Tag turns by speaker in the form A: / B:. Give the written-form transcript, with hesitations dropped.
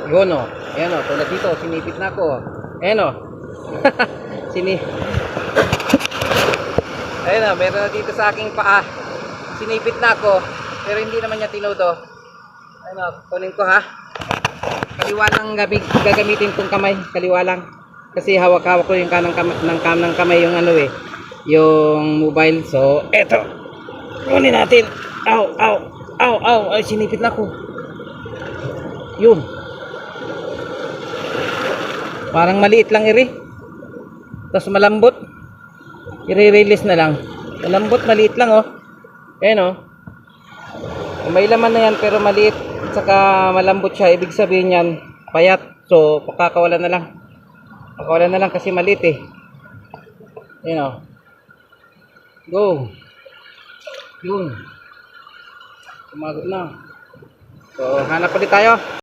A: Yun o. Ayan o. Tulad dito. Sinipit na ako. Ayan o. Ayan o. Meron na dito sa aking paa. Sinipit na ako. Pero hindi naman niya tinodo. Ayan o. Kunin ko ha. Kaliwa lang gagamitin kong kamay. Kaliwa lang. Kasi hawak-hawak ko yung kanang kamay yung ano eh. Yung mobile. So, eto. Kunin natin. Ow, ow, ow, ow. Ay, sinipit na ako. Yun. Parang maliit lang iri. Tapos malambot. I-release na lang. Malambot, maliit lang oh. Ayan oh. May laman na yan pero maliit. At saka malambot siya. Ibig sabihin yan, payat. So, pakakawalan na lang. Pakawalan na lang kasi maliit eh. Ayan oh. Go. Yun. Tumagot na. So, hanap ulit tayo.